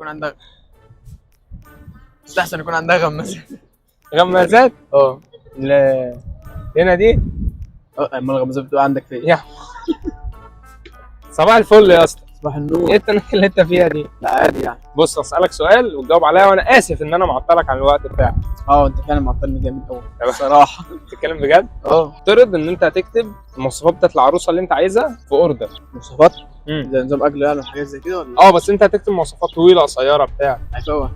يكون عندها يستحسن يكون عندها غمازات. غمازات؟ اه لا هنا دي. اما الغمازات بتبقى عندك فين؟ يا صباح الفل يا اسطى. صباح النور. ايه التنكه اللي انت فيها دي؟ لا عادي يعني. بص اسالك سؤال وتجاوب عليا، وانا اسف ان انا معطلك عن الوقت بتاعك. انت فعلا معطلني جامد قوي بصراحه. بتتكلم بجد؟ افترض ان انت هتكتب المواصفات بتاعت العروسه اللي انت عايزها في اوردر. مواصفات زي زي نظام اكل يعني وحاجات زي كده ولا؟ بس انت هتكتب مواصفات طويله قصيره بتاع. عارفه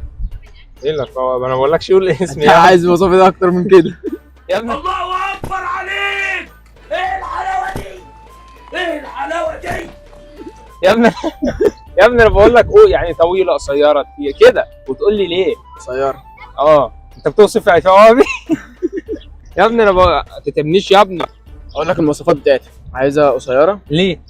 ايه اللي انا ما بقولكش قول اسمي انت عايز مواصفات ده اكتر من كده؟ يا ابني الله اكبر عليك. ايه الحلاوه دي؟ ايه الحلاوه دي؟ يا ابني يا ابني انا بقول لك يعني طويله قصيره كده وتقول لي ليه؟ قصيره. انت بتوصف عفاوي يا ابني انا ما تتبنيش يا ابني. اقول لك المواصفات بتاعتي، عايزها قصيره ليه؟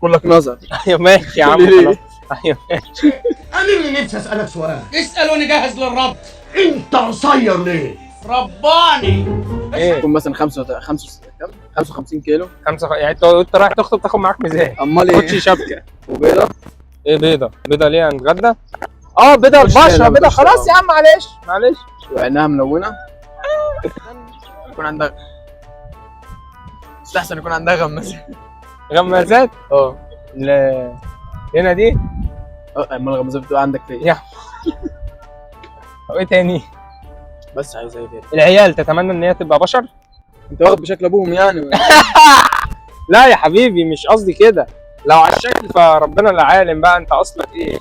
كلك نظر. ايوه ماشي يا عم ليه؟ خلاص. ايوه ماشي. انا اللي نفسي اسالك سؤال. اسال وانا جاهز للرد. انت قصير ليه؟ رباني. ايه؟ تكون مثلا 55 كيلو. يعني انت رايح تخطب تاخد معاك ميزان. امال كوتشي ايه؟ شبكه. وبيضه. ايه بيضه؟ بيضه ليه هنتغدى؟ بيضه مش البشره لا، بيضه مش خلاص لا. يا عم معلش. وعينها ملونه. يكون عندها يستحسن يكون عندها غمازات. غمازات؟ لا هنا دي. اما الغمازات بتبقى عندك فين؟ يا وايه تاني؟ بس عايزها ايه تاني؟ العيال تتمنى ان هي تبقى بشر؟ انت واخد بشكل ابوهم يعني؟ لا يا حبيبي مش قصدي كده، لو على الشكل فربنا اللي عالم بقى انت اصلك ايه.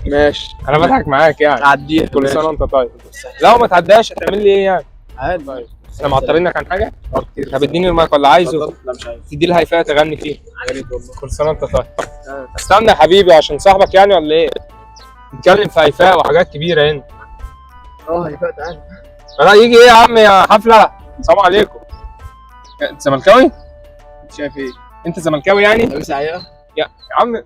ماشي انا بضحك معاك يعني. عديها. كل سنه وانت طيب. لو ما تعداش هتعمل لي ايه يعني؟ عادي. طيب احنا معطلينك عن حاجه؟ طب اديني المايك ولا عايزه؟ لا مش عايز. تدي لها هيفاء تغني فيه. يا ريت والله. كل سنه وانت طيب. استنى يا حبيبي عشان صاحبك يعني ولا ايه؟ نتكلم في هيفاء وحاجات كبيره هنا. هيفاء تعالى. لا يجي ايه يا عم يا حفله؟ السلام عليكم. انت زملكاوي؟ انت شايف ايه؟ انت زملكاوي يعني؟ لابس عيقه؟ يا عم